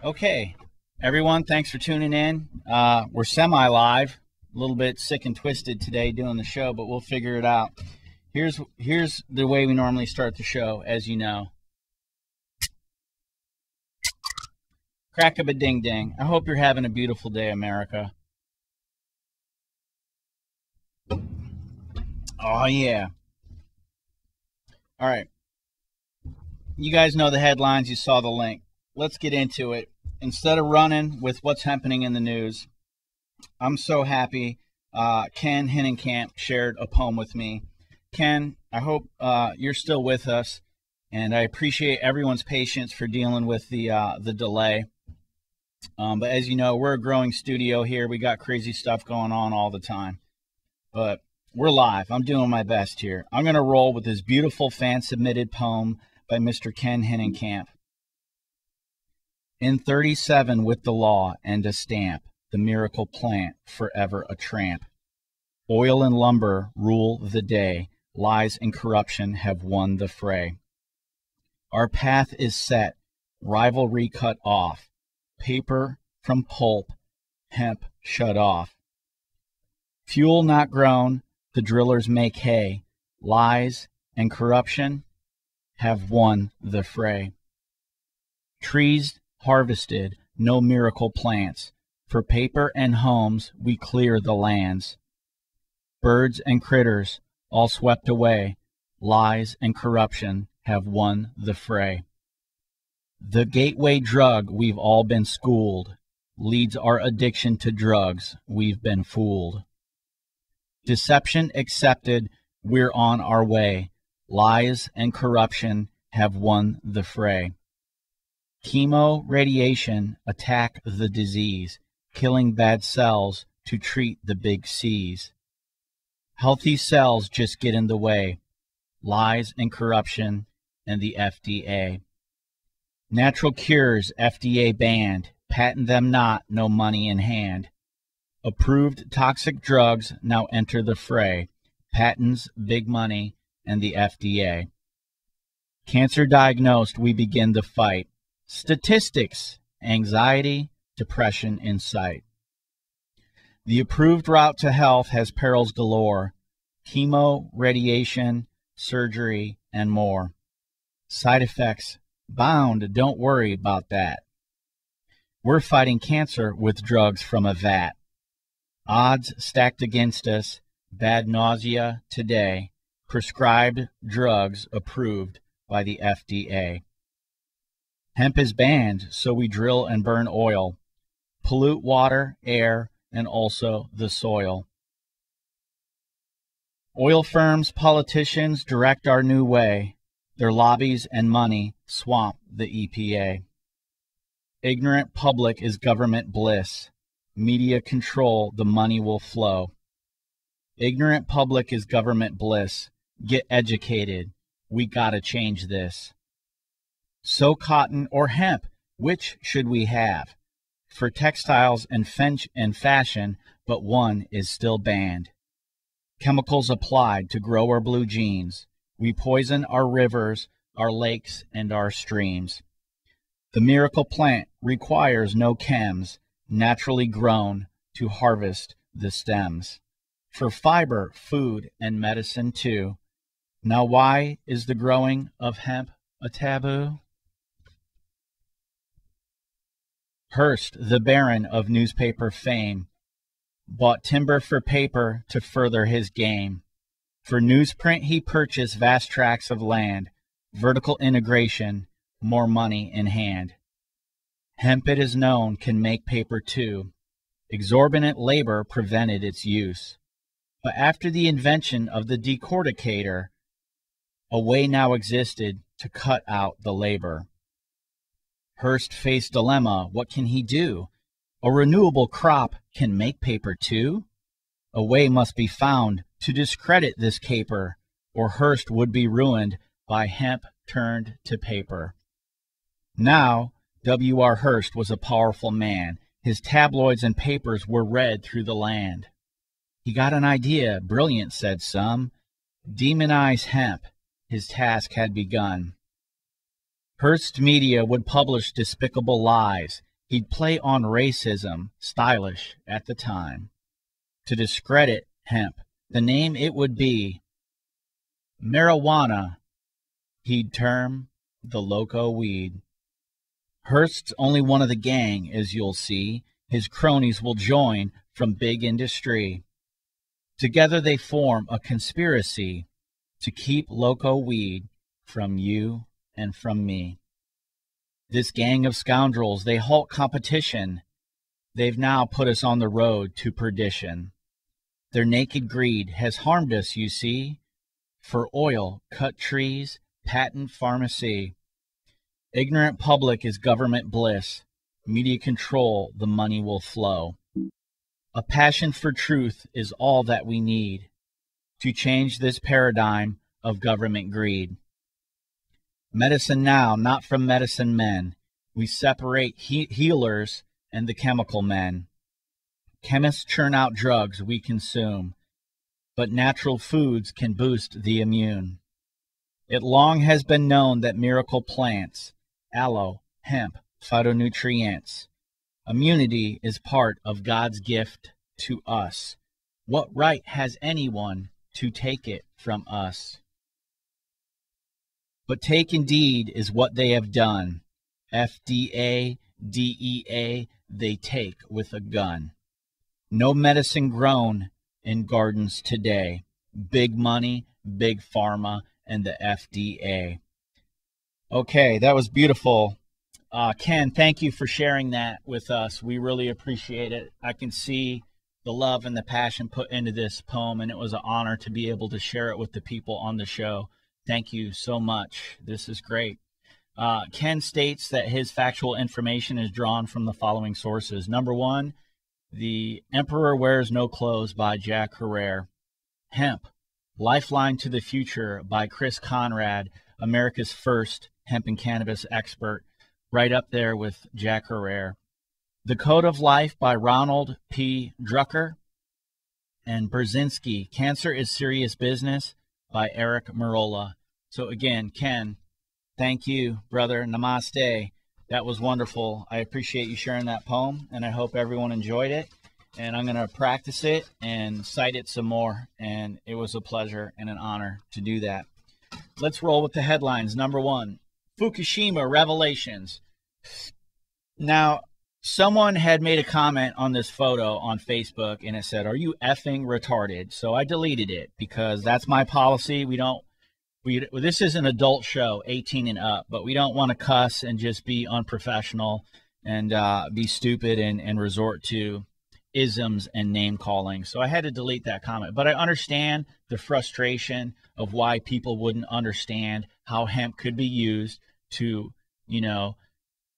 Okay, everyone, thanks for tuning in. We're semi-live, a little bit sick and twisted today doing the show, but we'll figure it out. Here's the way we normally start the show, as you know. Crack-a-ba-ding-ding. I hope you're having a beautiful day, America. Oh, yeah. All right. You guys know the headlines. You saw the link. Let's get into it. Instead of running with what's happening in the news, I'm so happy Ken Henenkamp shared a poem with me. Ken, I hope you're still with us, and I appreciate everyone's patience for dealing with the delay. But as you know, we're a growing studio here. We got crazy stuff going on all the time. But we're live. I'm doing my best here. I'm going to roll with this beautiful fan-submitted poem by Mr. Ken Henenkamp. In 37 with the law and a stamp, the miracle plant, forever a tramp. Oil and lumber rule the day, lies and corruption have won the fray. Our path is set, rivalry cut off, paper from pulp, hemp shut off. Fuel not grown, the drillers make hay, lies and corruption have won the fray. Trees harvested, no miracle plants. For paper and homes we clear the lands. Birds and critters all swept away. Lies and corruption have won the fray. The gateway drug we've all been schooled leads our addiction to drugs. We've been fooled. Deception accepted, we're on our way. Lies and corruption have won the fray. Chemo, radiation attack the disease, killing bad cells to treat the big C's. Healthy cells just get in the way, lies and corruption and the FDA. Natural cures FDA banned, patent them not, no money in hand. Approved toxic drugs now enter the fray, patents, big money, and the FDA. Cancer diagnosed, we begin the fight. Statistics, anxiety, depression in sight. The approved route to health has perils galore, chemo, radiation, surgery, and more. Side effects bound, don't worry about that. We're fighting cancer with drugs from a vat. Odds stacked against us, bad nausea today, prescribed drugs approved by the FDA. Hemp is banned, so we drill and burn oil, pollute water, air, and also the soil. Oil firms, politicians direct our new way. Their lobbies and money swamp the EPA. Ignorant public is government bliss. Media control, the money will flow. Ignorant public is government bliss. Get educated. We gotta change this. So cotton or hemp, which should we have? For textiles and fashion, but one is still banned. Chemicals applied to grow our blue jeans. We poison our rivers, our lakes, and our streams. The miracle plant requires no chems, naturally grown to harvest the stems. For fiber, food, and medicine too. Now why is the growing of hemp a taboo? Hearst, the baron of newspaper fame, bought timber for paper to further his game. For newsprint he purchased vast tracts of land, vertical integration, more money in hand. Hemp, it is known, can make paper too. Exorbitant labor prevented its use. But after the invention of the decorticator, a way now existed to cut out the labor. Hearst faced dilemma, what can he do? A renewable crop can make paper too? A way must be found to discredit this caper, or Hearst would be ruined by hemp turned to paper. Now, W.R. Hearst was a powerful man. His tabloids and papers were read through the land. He got an idea, brilliant, said some. Demonize hemp, his task had begun. Hearst's media would publish despicable lies, He'd play on racism, stylish at the time. To discredit hemp, the name it would be marijuana, he'd term the loco weed. Hearst's only one of the gang, as you'll see. His cronies will join from big industry. Together they form a conspiracy to keep loco weed from you and from me. This gang of scoundrels, they halt competition. They've now put us on the road to perdition. Their naked greed has harmed us, you see. For oil, cut trees, patent pharmacy. Ignorant public is government bliss. Media control, the money will flow. A passion for truth is all that we need to change this paradigm of government greed. Medicine now, not from medicine men. We separate healers and the chemical men. Chemists churn out drugs we consume, but natural foods can boost the immune. It long has been known that miracle plants, aloe, hemp, phytonutrients, immunity is part of God's gift to us. What right has anyone to take it from us? But take indeed is what they have done. FDA, DEA, they take with a gun. No medicine grown in gardens today. Big money, big pharma, and the FDA. Okay, that was beautiful. Ken, thank you for sharing that with us. We really appreciate it. I can see the love and the passion put into this poem, and it was an honor to be able to share it with the people on the show. Thank you so much. This is great. Ken states that his factual information is drawn from the following sources. Number one, The Emperor Wears No Clothes by Jack Herrera. Hemp, Lifeline to the Future by Chris Conrad, America's first hemp and cannabis expert, right up there with Jack Herrera. The Code of Life by Ronald P. Drucker. And Brzezinski, Cancer is Serious Business by Eric Merola. So again, Ken, thank you, brother. Namaste. That was wonderful. I appreciate you sharing that poem, and I hope everyone enjoyed it. And I'm going to practice it and cite it some more, and it was a pleasure and an honor to do that. Let's roll with the headlines. Number one, Fukushima revelations. Now, someone had made a comment on this photo on Facebook, and it said, "Are you effing retarded?" So I deleted it because that's my policy. This is an adult show, 18 and up, but we don't want to cuss and just be unprofessional and be stupid and resort to isms and name calling. So I had to delete that comment. But I understand the frustration of why people wouldn't understand how hemp could be used to,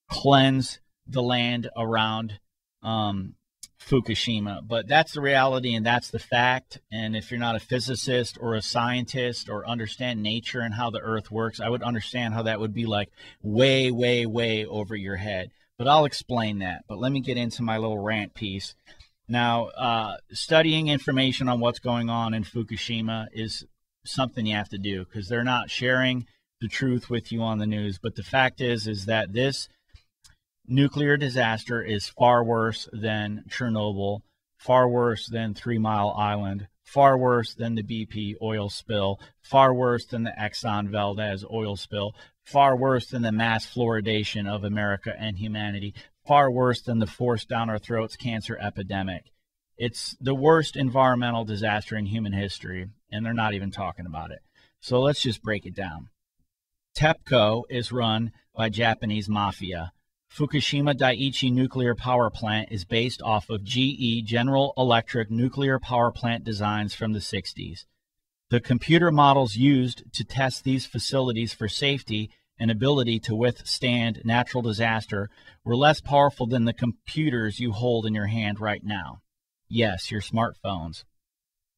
cleanse the land around Fukushima. But that's the reality and that's the fact. And if you're not a physicist or a scientist or understand nature and how the earth works, I would understand how that would be like way, way, way over your head. But I'll explain that. But let me get into my little rant piece. Now, studying information on what's going on in Fukushima is something you have to do because they're not sharing the truth with you on the news. But the fact is that this nuclear disaster is far worse than Chernobyl, far worse than 3 Mile Island, far worse than the BP oil spill, far worse than the Exxon Valdez oil spill, far worse than the mass fluoridation of America and humanity, far worse than the forced down our throats cancer epidemic. It's the worst environmental disaster in human history, and they're not even talking about it. So let's just break it down. TEPCO is run by Japanese mafia. Fukushima Daiichi nuclear power plant is based off of GE General Electric nuclear power plant designs from the 60s. The computer models used to test these facilities for safety and ability to withstand natural disaster were less powerful than the computers you hold in your hand right now. Yes, your smartphones.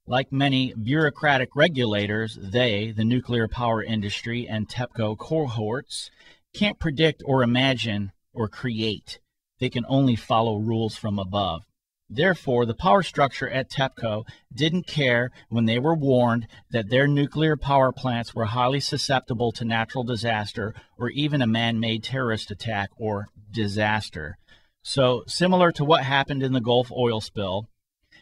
Like many bureaucratic regulators, the nuclear power industry and TEPCO cohorts, can't predict or imagine or create. They can only follow rules from above. Therefore, the power structure at TEPCO didn't care when they were warned that their nuclear power plants were highly susceptible to natural disaster or even a man-made terrorist attack or disaster. So similar to what happened in the Gulf oil spill,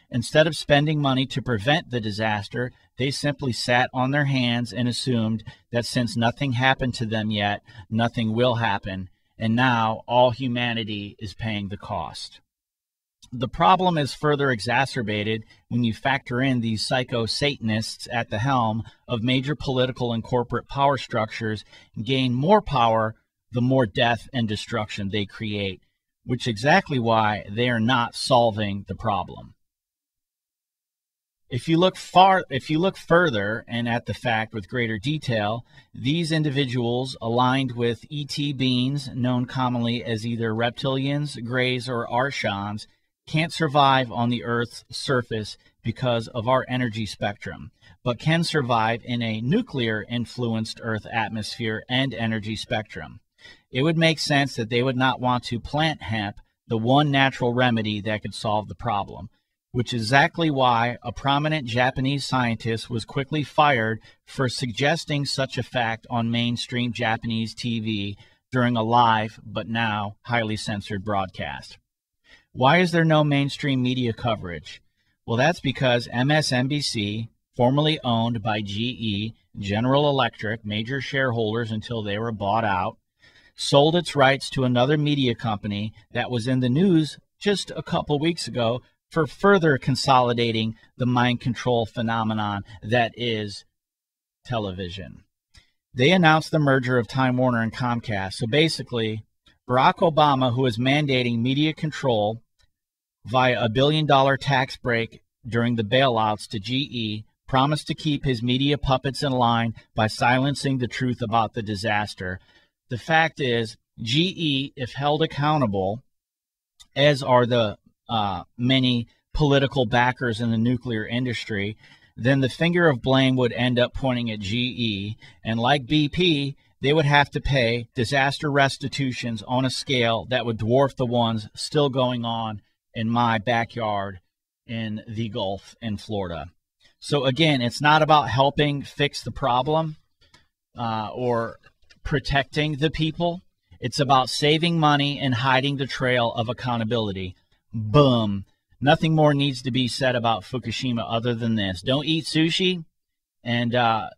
instead of spending money to prevent the disaster, they simply sat on their hands and assumed that since nothing happened to them yet, nothing will happen, and now all humanity is paying the cost. The problem is further exacerbated when you factor in these psycho-Satanists at the helm of major political and corporate power structures gain more power the more death and destruction they create, which is exactly why they are not solving the problem. If you look further and at the fact with greater detail, these individuals aligned with ET beings, known commonly as either reptilians, greys, or archons, can't survive on the Earth's surface because of our energy spectrum, but can survive in a nuclear-influenced Earth atmosphere and energy spectrum. It would make sense that they would not want to plant hemp, the one natural remedy that could solve the problem, which is exactly why a prominent Japanese scientist was quickly fired for suggesting such a fact on mainstream Japanese TV during a live, but now highly censored broadcast. Why is there no mainstream media coverage? Well, that's because MSNBC, formerly owned by GE, General Electric, major shareholders until they were bought out, sold its rights to another media company that was in the news just a couple weeks ago for further consolidating the mind control phenomenon that is television. They announced the merger of Time Warner and Comcast. So basically, Barack Obama, who is mandating media control via a $1 billion tax break during the bailouts to GE, promised to keep his media puppets in line by silencing the truth about the disaster. The fact is, GE, if held accountable, as are the many political backers in the nuclear industry, then the finger of blame would end up pointing at GE, and like BP, they would have to pay disaster restitutions on a scale that would dwarf the ones still going on in my backyard in the Gulf in Florida. So again, it's not about helping fix the problem or protecting the people. It's about saving money and hiding the trail of accountability. Boom. Nothing more needs to be said about Fukushima other than this. Don't eat sushi and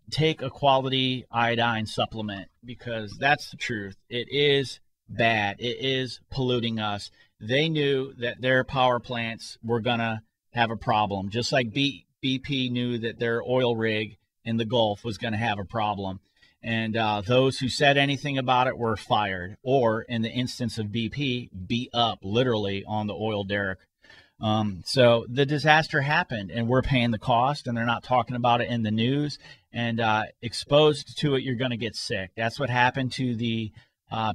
take a quality iodine supplement, because that's the truth. It is bad. It is polluting us. They knew that their power plants were going to have a problem, just like BP knew that their oil rig in the Gulf was going to have a problem. And those who said anything about it were fired, or in the instance of BP, beat up literally on the oil derrick. So the disaster happened, and we're paying the cost, and they're not talking about it in the news. And exposed to it, you're going to get sick. That's what happened to the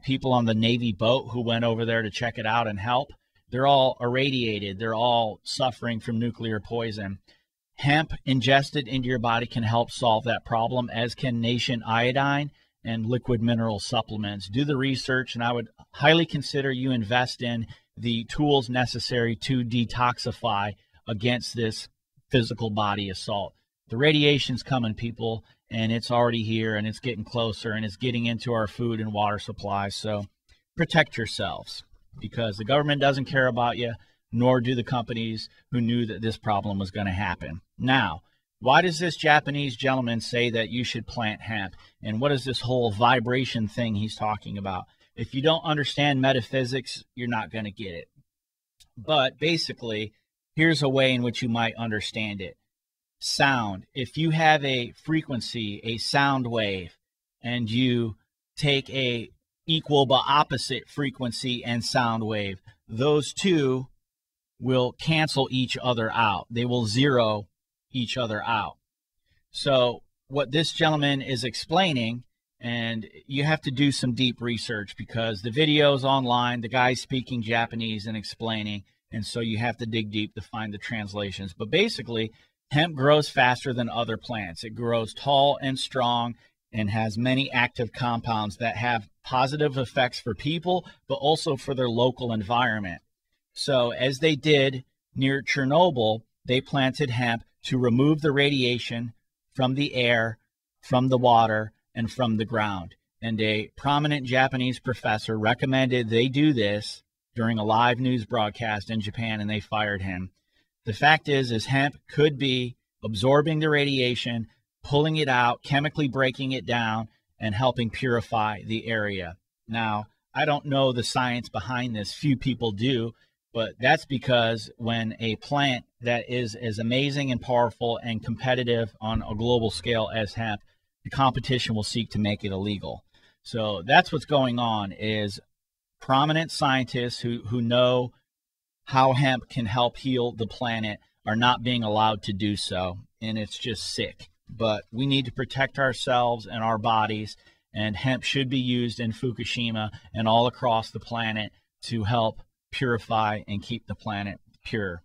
people on the Navy boat who went over there to check it out and help. They're all irradiated. They're all suffering from nuclear poison. Hemp ingested into your body can help solve that problem, as can Nation iodine and liquid mineral supplements. Do the research, and I would highly consider you invest in the tools necessary to detoxify against this physical body assault. The radiation's coming, people, and it's already here, and it's getting closer, and it's getting into our food and water supplies. So protect yourselves, because the government doesn't care about you, nor do the companies who knew that this problem was going to happen. Now, why does this Japanese gentleman say that you should plant hemp? And what is this whole vibration thing he's talking about? If you don't understand metaphysics, you're not going to get it. But basically, here's a way in which you might understand it. Sound. If you have a frequency, a sound wave, and you take a equal but opposite frequency and sound wave, those two will cancel each other out. They will zero each other out. So what this gentleman is explaining, and you have to do some deep research, because the video's online, the guy's speaking Japanese and explaining, and so you have to dig deep to find the translations. But basically, hemp grows faster than other plants. It grows tall and strong and has many active compounds that have positive effects for people, but also for their local environment. So as they did near Chernobyl, they planted hemp to remove the radiation from the air, from the water, and from the ground. And a prominent Japanese professor recommended they do this during a live news broadcast in Japan, and they fired him. The fact is hemp could be absorbing the radiation, pulling it out, chemically breaking it down, and helping purify the area. Now, I don't know the science behind this. Few people do, but that's because when a plant that is as amazing and powerful and competitive on a global scale as hemp, the competition will seek to make it illegal. So that's what's going on, is prominent scientists who know how hemp can help heal the planet are not being allowed to do so, and it's just sick. But we need to protect ourselves and our bodies, and hemp should be used in Fukushima and all across the planet to help purify and keep the planet pure.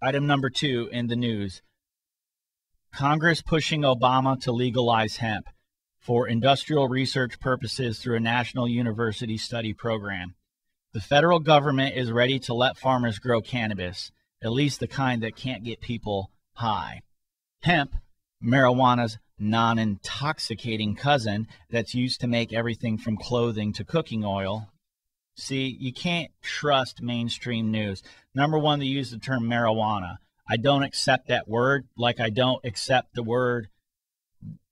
Item number 2 in the news: Congress pushing Obama to legalize hemp for industrial research purposes through a national university study program. The federal government is ready to let farmers grow cannabis, at least the kind that can't get people high. Hemp, marijuana's non-intoxicating cousin that's used to make everything from clothing to cooking oil. See, you can't trust mainstream news. Number one, they use the term marijuana. I don't accept that word, like I don't accept the word,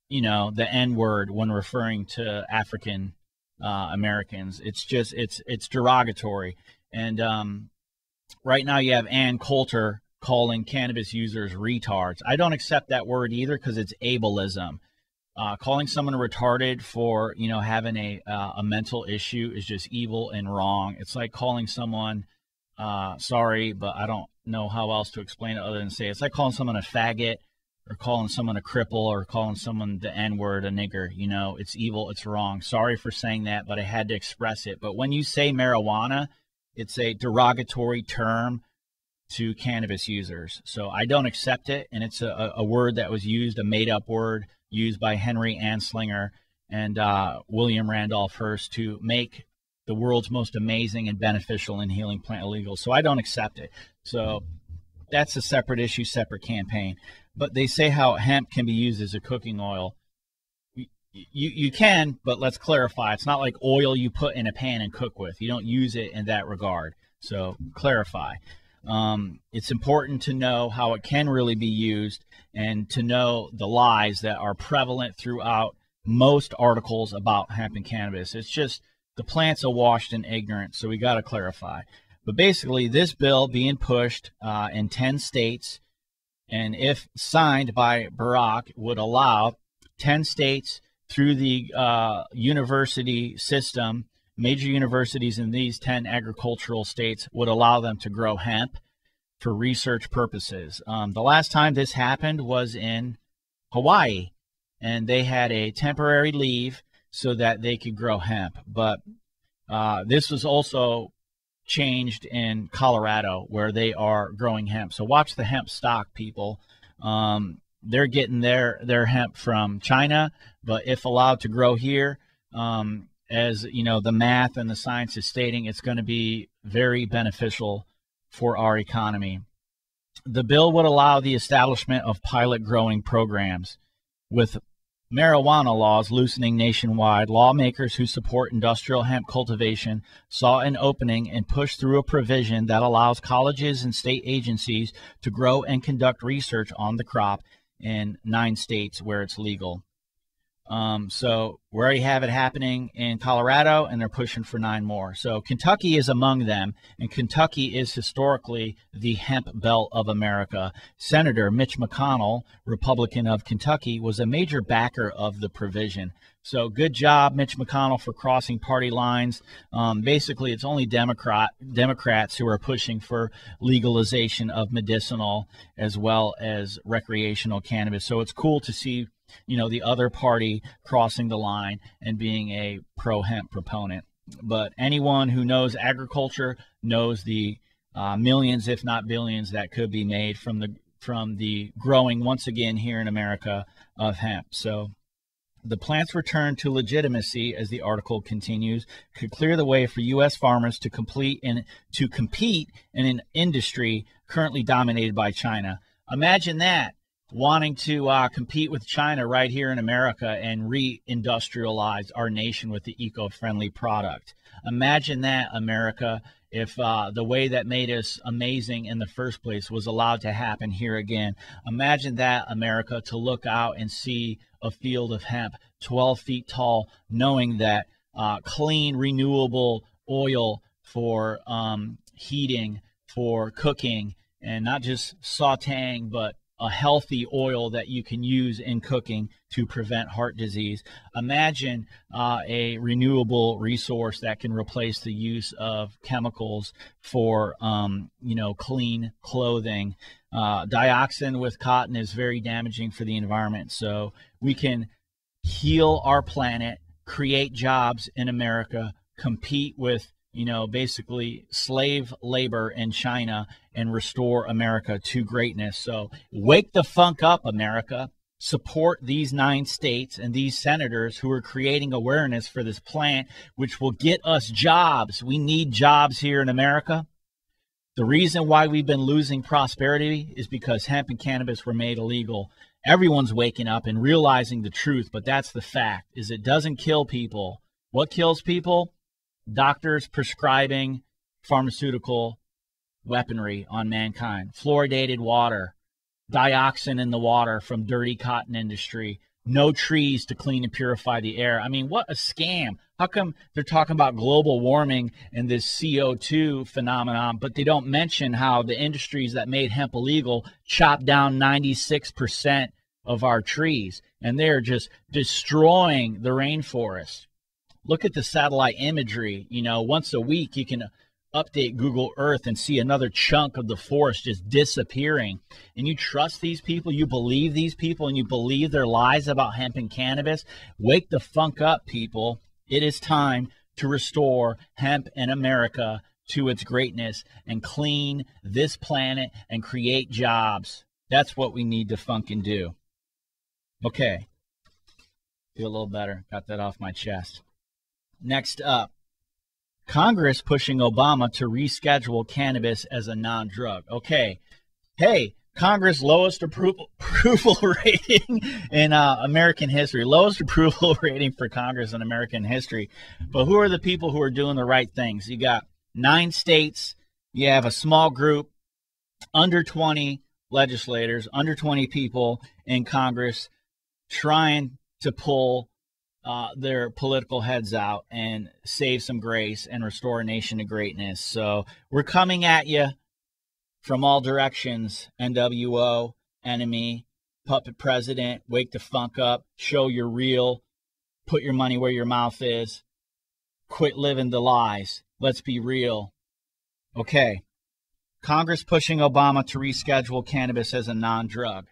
the N word when referring to African Americans. It's just, it's derogatory. And right now you have Ann Coulter calling cannabis users retards. I don't accept that word either, because it's ableism. Calling someone retarded for, having a mental issue is just evil and wrong. It's like calling someone, sorry, but I don't know how else to explain it other than say, it's like calling someone a faggot, or calling someone a cripple, or calling someone the N-word, a nigger. It's evil, it's wrong. Sorry for saying that, but I had to express it. But when you say marijuana, it's a derogatory term to cannabis users. So I don't accept it, and it's a word that was used, a made-up word used by Henry Anslinger and William Randolph Hearst to make the world's most amazing and beneficial and healing plant illegal. So I don't accept it. So that's a separate issue, separate campaign. But they say how hemp can be used as a cooking oil. You can, but let's clarify. It's not like oil you put in a pan and cook with. You don't use it in that regard. So clarify. It's important to know how it can really be used, and to know the lies that are prevalent throughout most articles about hemp and cannabis. It's just the plant's awash in ignorance, so we got to clarify. But basically, this bill being pushed in 10 states, and if signed by Barack, would allow 10 states through the university system, major universities in these 10 agricultural states would allow them to grow hemp for research purposes. The last time this happened was in Hawaii, and they had a temporary leave so that they could grow hemp. But this was also changed in Colorado, where they are growing hemp. So watch the hemp stock, people. They're getting their hemp from China, but if allowed to grow here, as the math and the science is stating, it's going to be very beneficial for our economy. The bill would allow the establishment of pilot growing programs. With marijuana laws loosening nationwide, lawmakers who support industrial hemp cultivation saw an opening and pushed through a provision that allows colleges and state agencies to grow and conduct research on the crop in 9 states where it's legal. So we already have it happening in Colorado, and they're pushing for 9 more. So Kentucky is among them, and Kentucky is historically the hemp belt of America. Senator Mitch McConnell, Republican of Kentucky, was a major backer of the provision. So good job, Mitch McConnell, for crossing party lines. Basically, it's only Democrats who are pushing for legalization of medicinal as well as recreational cannabis. So it's cool to see the other party crossing the line and being a pro-hemp proponent. But anyone who knows agriculture knows the millions, if not billions, that could be made from the growing, once again here in America, of hemp. So the plant's return to legitimacy, as the article continues, could clear the way for U.S. farmers to compete in an industry currently dominated by China. Imagine that. wanting to compete with China right here in America and re-industrialize our nation with the eco-friendly product. Imagine that, America, if the way that made us amazing in the first place was allowed to happen here again. Imagine that, America, to look out and see a field of hemp 12 feet tall, knowing that clean, renewable oil for heating, for cooking, and not just sauteing, but a healthy oil that you can use in cooking to prevent heart disease. Imagine a renewable resource that can replace the use of chemicals for, clean clothing. Dioxin with cotton is very damaging for the environment. So we can heal our planet, create jobs in America, compete with basically slave labor in China, and restore America to greatness. So wake the funk up, America. Support these 9 states and these senators who are creating awareness for this plant, which will get us jobs. We need jobs here in America. The reason why we've been losing prosperity is because hemp and cannabis were made illegal. Everyone's waking up and realizing the truth, but that's the fact, is it doesn't kill people. What kills people? Doctors prescribing pharmaceutical weaponry on mankind, fluoridated water, dioxin in the water from dirty cotton industry, no trees to clean and purify the air. I mean, what a scam. How come they're talking about global warming and this CO2 phenomenon, but they don't mention how the industries that made hemp illegal chopped down 96% of our trees, and they're just destroying the rainforest. Look at the satellite imagery. Once a week you can update Google Earth and see another chunk of the forest just disappearing. And you trust these people? You believe these people, and you believe their lies about hemp and cannabis? Wake the funk up, people. It is time to restore hemp in America to its greatness and clean this planet and create jobs. That's what we need to funkin' do. Okay. Feel a little better. Got that off my chest. Next up, Congress pushing Obama to reschedule cannabis as a non-drug. Okay. Hey, Congress, lowest approval rating in American history. Lowest approval rating for Congress in American history. But who are the people who are doing the right things? You got 9 states. You have a small group, under 20 legislators, under 20 people in Congress trying to pull their political heads out and save some grace and restore a nation to greatness. So we're coming at you from all directions. NWO, enemy, puppet president, wake the funk up, show you're real, put your money where your mouth is, quit living the lies. Let's be real. Okay. Congress pushing Obama to reschedule cannabis as a non-drug.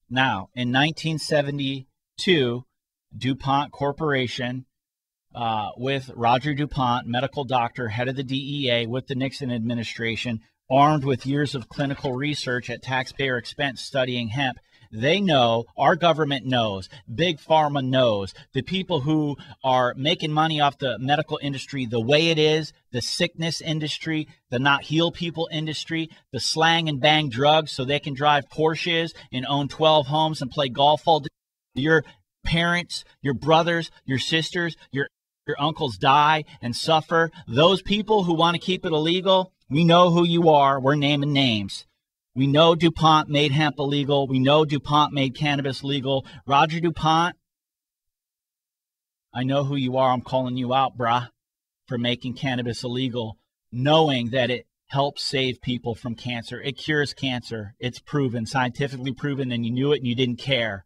Now, in 1972, DuPont Corporation, with Roger DuPont, medical doctor, head of the DEA with the Nixon administration, armed with years of clinical research at taxpayer expense studying hemp. They know, our government knows, Big Pharma knows, the people who are making money off the medical industry the way it is, the sickness industry, the not heal people industry, the slang and bang drugs so they can drive Porsches and own 12 homes and play golf all day. Your parents, your brothers, your sisters, your uncles die and suffer. Those people who want to keep it illegal, we know who you are. We're naming names. We know DuPont made hemp illegal. We know DuPont made cannabis legal. Roger DuPont, I know who you are. I'm calling you out, brah, for making cannabis illegal, knowing that it helps save people from cancer. It cures cancer. It's proven, scientifically proven, and you knew it and you didn't care.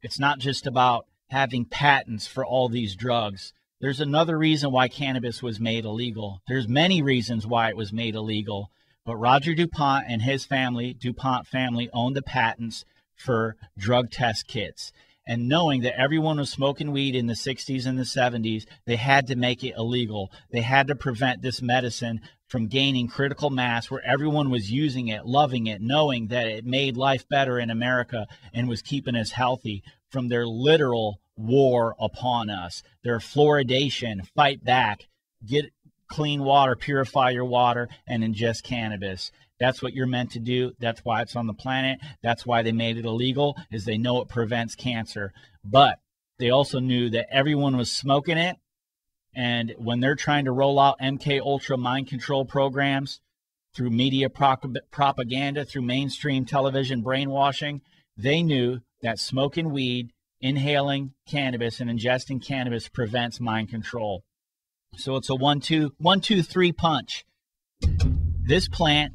It's not just about having patents for all these drugs. There's another reason why cannabis was made illegal. There's many reasons why it was made illegal. But Roger DuPont and his family, DuPont family, owned the patents for drug test kits. And knowing that everyone was smoking weed in the 60s and the 70s, they had to make it illegal. They had to prevent this medicine from gaining critical mass where everyone was using it, loving it, knowing that it made life better in America and was keeping us healthy from their literal war upon us. Their fluoridation, fight back, get clean water, purify your water, and ingest cannabis. That's what you're meant to do. That's why it's on the planet. That's why they made it illegal, is they know it prevents cancer. But they also knew that everyone was smoking it. And when they're trying to roll out MK Ultra mind control programs through media propaganda, through mainstream television brainwashing, they knew that smoking weed, inhaling cannabis, and ingesting cannabis prevents mind control. So it's a 1-2-3 punch. This plant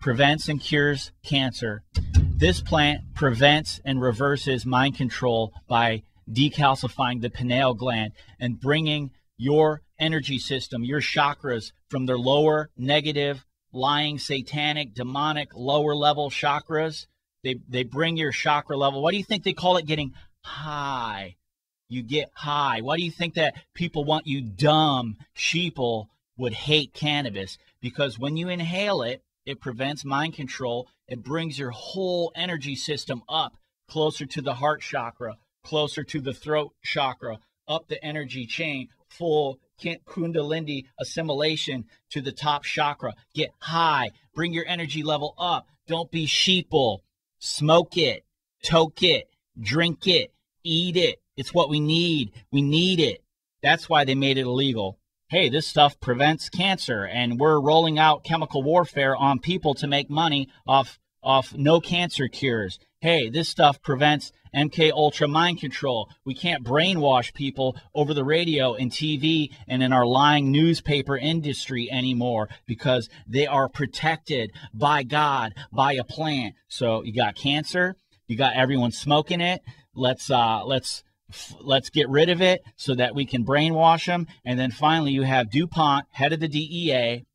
prevents and cures cancer. This plant prevents and reverses mind control by decalcifying the pineal gland and bringing your energy system, your chakras, from their lower, negative, lying, satanic, demonic, lower level chakras. They bring your chakra level. Why do you think they call it getting high? You get high. Why do you think that people want you dumb sheeple would hate cannabis? Because when you inhale it, it prevents mind control. It brings your whole energy system up, closer to the heart chakra, closer to the throat chakra, up the energy chain, full kundalini assimilation to the top chakra. Get high. Bring your energy level up. Don't be sheeple. Smoke it. Toke it. Drink it. Eat it. It's what we need. We need it. That's why they made it illegal. Hey, this stuff prevents cancer, and we're rolling out chemical warfare on people to make money off no cancer cures. Hey, this stuff prevents MK Ultra mind control. We can't brainwash people over the radio and TV and in our lying newspaper industry anymore, because they are protected by God, by a plant. So you got cancer, you got everyone smoking it. Let's get rid of it so that we can brainwash them. And then finally, you have DuPont, head of the DEA,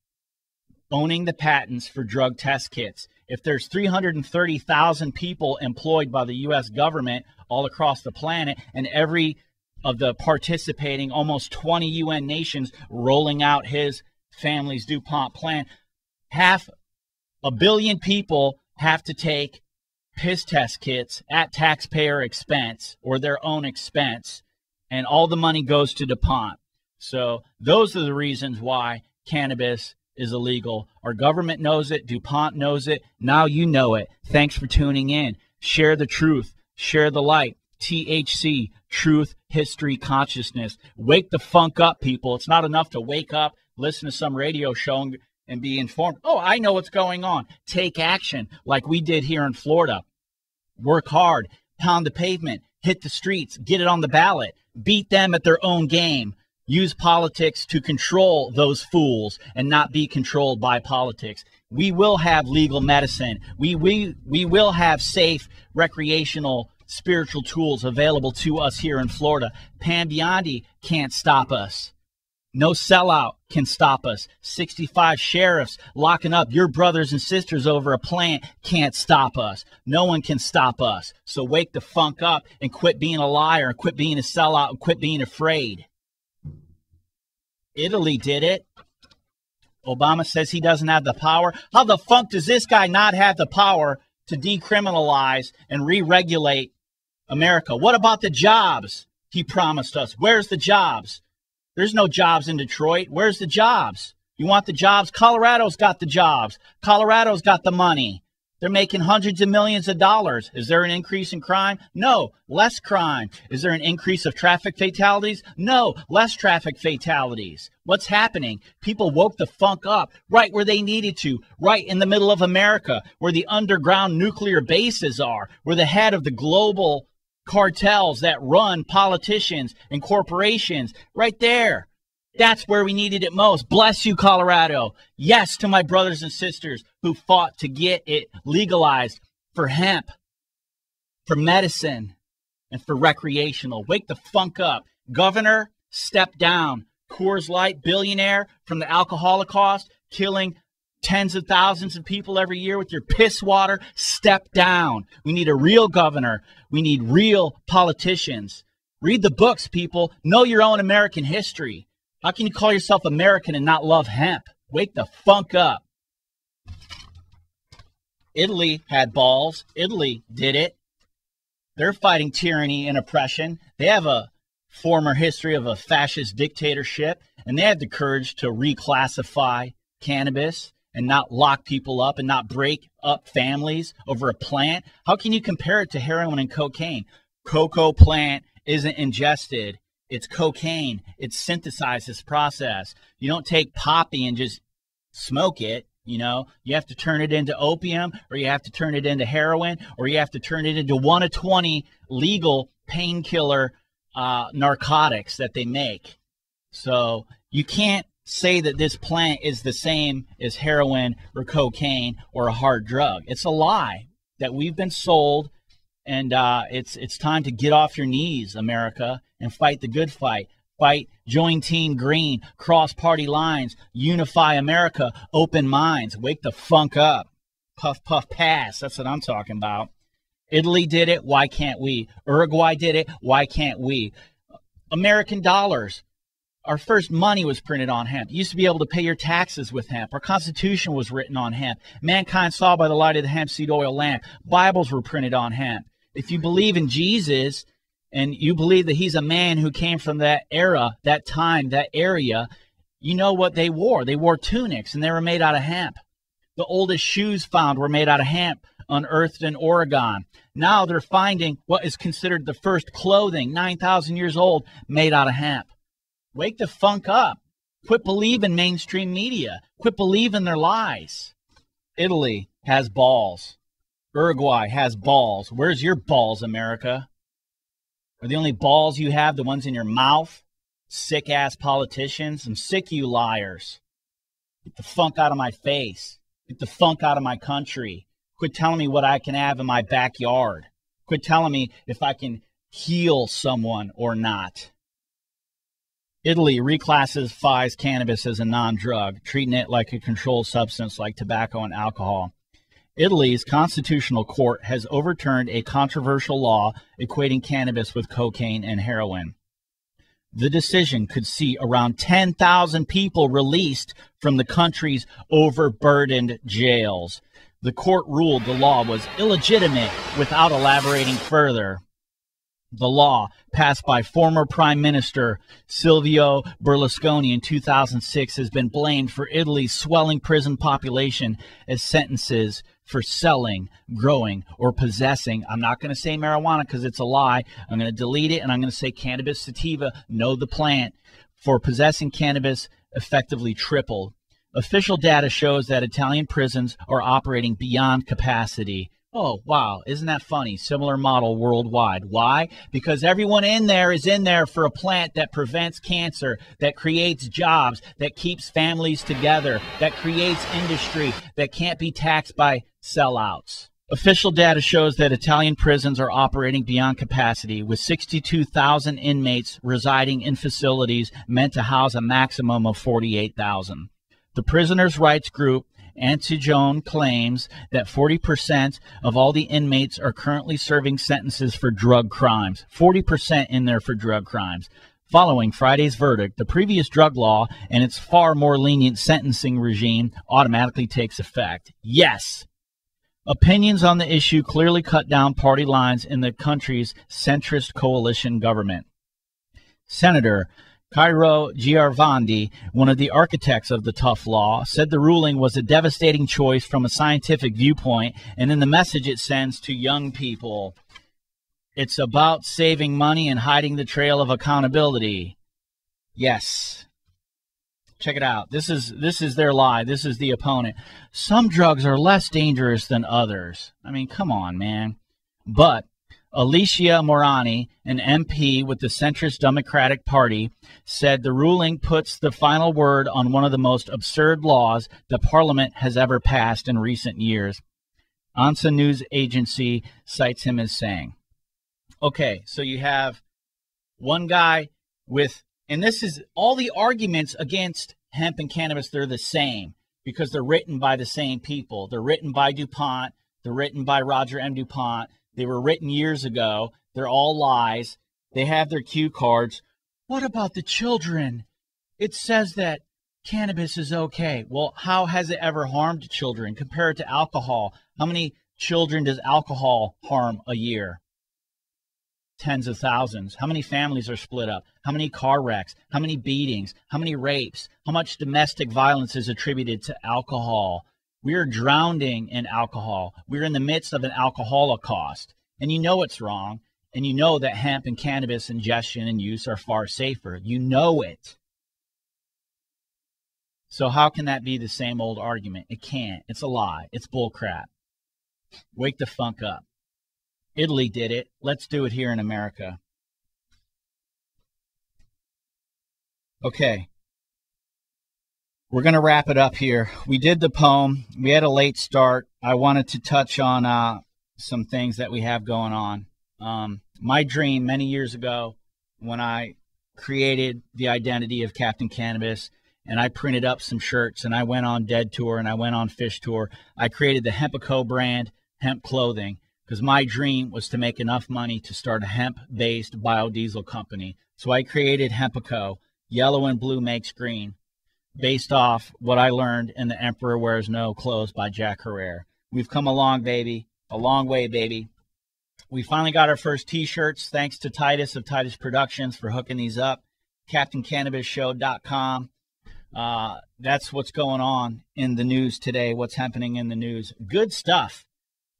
owning the patents for drug test kits. If there's 330,000 people employed by the U.S. government all across the planet, and every of the participating almost 20 UN nations rolling out his family's DuPont plant, 500 million people have to take piss test kits at taxpayer expense or their own expense, and all the money goes to DuPont. So those are the reasons why cannabis is illegal. Our government knows it. DuPont knows it. Now you know it. Thanks for tuning in. Share the truth. Share the light. THC, truth, history, consciousness. Wake the funk up, people. It's not enough to wake up, listen to some radio show, and be informed. Oh, I know what's going on. Take action like we did here in Florida. Work hard. Pound the pavement. Hit the streets. Get it on the ballot. Beat them at their own game. Use politics to control those fools and not be controlled by politics. We will have legal medicine. We will have safe recreational spiritual tools available to us here in Florida. Pam Biondi can't stop us. No sellout can stop us. 65 sheriffs locking up your brothers and sisters over a plant can't stop us. No one can stop us. So wake the funk up and quit being a liar, and quit being a sellout, and quit being afraid. Italy did it. Obama says he doesn't have the power. How the fuck does this guy not have the power to decriminalize and re-regulate America? What about the jobs he promised us? Where's the jobs? There's no jobs in Detroit. Where's the jobs? You want the jobs? Colorado's got the jobs. Colorado's got the money. They're making hundreds of millions of dollars. Is there an increase in crime? No, less crime. Is there an increase of traffic fatalities? No, less traffic fatalities. What's happening? People woke the funk up right where they needed to, right in the middle of America, where the underground nuclear bases are, where the head of the global cartels that run politicians and corporations, right there. That's where we needed it most. Bless you, Colorado. Yes, to my brothers and sisters who fought to get it legalized for hemp, for medicine, and for recreational. Wake the funk up. Governor, step down. Coors Light, billionaire from the alcohol holocaust, killing tens of thousands of people every year with your piss water, step down. We need a real governor. We need real politicians. Read the books, people. Know your own American history. How can you call yourself American and not love hemp? Wake the funk up. Italy had balls. Italy did it. They're fighting tyranny and oppression. They have a former history of a fascist dictatorship, and they had the courage to reclassify cannabis and not lock people up and not break up families over a plant. How can you compare it to heroin and cocaine? Cocoa plant isn't ingested. It's cocaine. It's synthesized, this process. You don't take poppy and just smoke it. You know, you have to turn it into opium, or you have to turn it into heroin, or you have to turn it into 1 of 20 legal painkiller narcotics that they make. So you can't say that this plant is the same as heroin or cocaine or a hard drug. It's a lie that we've been sold, and it's time to get off your knees, America, and fight the good fight. Fight, join Team Green, cross party lines, unify America, open minds, wake the funk up. Puff, puff, pass. That's what I'm talking about. Italy did it. Why can't we? Uruguay did it. Why can't we? American dollars. Our first money was printed on hemp. You used to be able to pay your taxes with hemp. Our Constitution was written on hemp. Mankind saw by the light of the hemp seed oil lamp. Bibles were printed on hemp. If you believe in Jesus, and you believe that he's a man who came from that era, that time, that area, you know what they wore. They wore tunics, and they were made out of hemp. The oldest shoes found were made out of hemp, unearthed in Oregon. Now they're finding what is considered the first clothing, 9,000 years old, made out of hemp. Wake the funk up. Quit believing mainstream media. Quit believing their lies. Italy has balls. Uruguay has balls. Where's your balls, America? Are the only balls you have the ones in your mouth? Sick-ass politicians. I'm sick of you liars. Get the funk out of my face. Get the funk out of my country. Quit telling me what I can have in my backyard. Quit telling me if I can heal someone or not. Italy reclassifies cannabis as a non-drug, treating it like a controlled substance like tobacco and alcohol. Italy's constitutional court has overturned a controversial law equating cannabis with cocaine and heroin. The decision could see around 10,000 people released from the country's overburdened jails. The court ruled the law was illegitimate without elaborating further. The law, passed by former Prime Minister Silvio Berlusconi in 2006, has been blamed for Italy's swelling prison population as sentences for selling, growing, or possessing. I'm not going to say marijuana because it's a lie. I'm going to delete it, and I'm going to say cannabis sativa, know the plant, for possessing cannabis effectively tripled. Official data shows that Italian prisons are operating beyond capacity. Oh, wow. Isn't that funny? Similar model worldwide. Why? Because everyone in there is in there for a plant that prevents cancer, that creates jobs, that keeps families together, that creates industry, that can't be taxed by sellouts. Official data shows that Italian prisons are operating beyond capacity, with 62,000 inmates residing in facilities meant to house a maximum of 48,000. The prisoners' rights group Antigone claims that 40% of all the inmates are currently serving sentences for drug crimes. 40% in there for drug crimes. Following Friday's verdict, the previous drug law and its far more lenient sentencing regime automatically takes effect. Yes! Opinions on the issue clearly cut down party lines in the country's centrist coalition government. Senator Cairo Giarvandi, one of the architects of the tough law, said the ruling was a devastating choice from a scientific viewpoint, and in the message it sends to young people, it's about saving money and hiding the trail of accountability. Yes. Check it out. This is their lie. This is the opponent. Some drugs are less dangerous than others. I mean, come on, man. But Alicia Morani, an MP with the centrist Democratic Party, said the ruling puts the final word on one of the most absurd laws the Parliament has ever passed in recent years. ANSA news agency cites him as saying, okay, so you have one guy with, and this is all the arguments against hemp and cannabis, they're the same because they're written by the same people. They're written by DuPont. They're written by Roger M. DuPont. They were written years ago. They're all lies. They have their cue cards. What about the children? It says that cannabis is okay. Well, how has it ever harmed children? Compare it to alcohol. How many children does alcohol harm a year? Tens of thousands. How many families are split up? How many car wrecks? How many beatings? How many rapes? How much domestic violence is attributed to alcohol? We are drowning in alcohol. We're in the midst of an alcoholocaust. And you know it's wrong. And you know that hemp and cannabis ingestion and use are far safer. You know it. So how can that be the same old argument? It can't. It's a lie. It's bullcrap. Wake the funk up. Italy did it. Let's do it here in America. Okay. We're going to wrap it up here. We did the poem. We had a late start. I wanted to touch on some things that we have going on. My dream many years ago when I created the identity of Captain Cannabis and I printed up some shirts and I went on Dead Tour and I went on Fish Tour, I created the Hemp brand, hemp clothing, because my dream was to make enough money to start a hemp-based biodiesel company. So I created Hempico, yellow and blue makes green, based off what I learned in The Emperor Wears No Clothes by Jack Herrera. We've come a long, baby. A long way, baby. We finally got our first T-shirts, thanks to Titus of Titus Productions for hooking these up. CaptainCannabisShow.com. That's what's going on in the news today, what's happening in the news. Good stuff.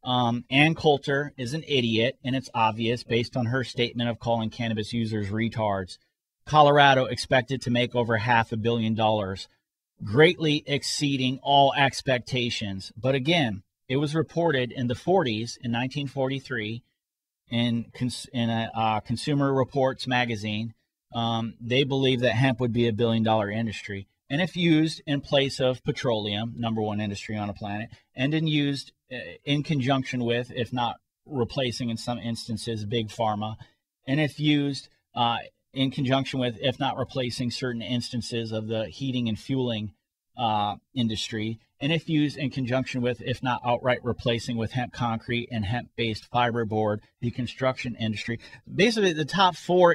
Ann Coulter is an idiot, and it's obvious based on her statement of calling cannabis users retards. Colorado expected to make over $500 million, greatly exceeding all expectations. But again, it was reported in the 40s, in 1943, in Consumer Reports magazine. They believed that hemp would be $1 billion industry. And if used in place of petroleum, #1 industry on the planet, and used in conjunction with, if not replacing in some instances, big pharma, and if used in conjunction with, if not replacing certain instances of the heating and fueling industry, and if used in conjunction with, if not outright replacing with hemp concrete and hemp-based fiberboard, the construction industry. Basically, the top four,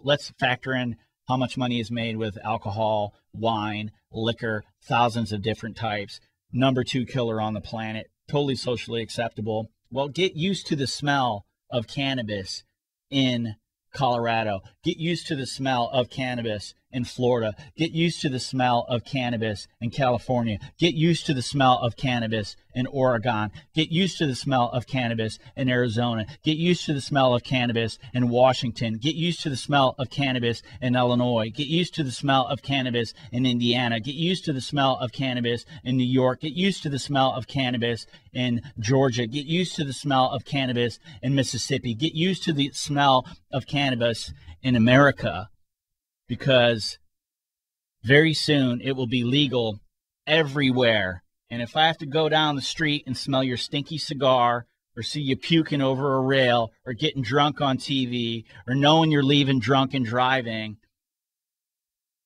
let's factor in how much money is made with alcohol, wine, liquor, thousands of different types. #2 killer on the planet, totally socially acceptable. Well, get used to the smell of cannabis in Colorado. Get used to the smell of cannabis in Florida. Get used to the smell of cannabis in California. Get used to the smell of cannabis in Oregon. Get used to the smell of cannabis in Arizona. Get used to the smell of cannabis in Washington. Get used to the smell of cannabis in Illinois. Get used to the smell of cannabis in Indiana. Get used to the smell of cannabis in New York. Get used to the smell of cannabis in Georgia. Get used to the smell of cannabis in Mississippi. Get used to the smell of cannabis in America, because very soon it will be legal everywhere. And if I have to go down the street and smell your stinky cigar, or see you puking over a rail, or getting drunk on TV, or knowing you're leaving drunk and driving,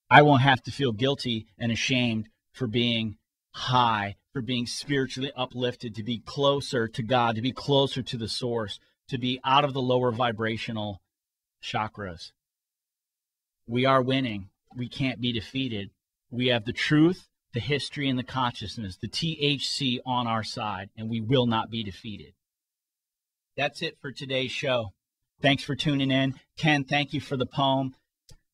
I won't have to feel guilty and ashamed for being high, for being spiritually uplifted, to be closer to God, to be closer to the source, to be out of the lower vibrational chakras. We are winning. We can't be defeated. We have the truth, the history, and the consciousness, the THC on our side, and we will not be defeated. That's it for today's show. Thanks for tuning in. Ken, thank you for the poem.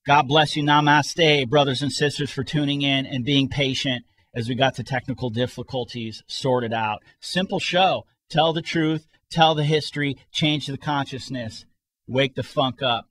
God bless you. Namaste, brothers and sisters, for tuning in and being patient as we got the technical difficulties sorted out. Simple show. Tell the truth, tell the history, change the consciousness, wake the funk up.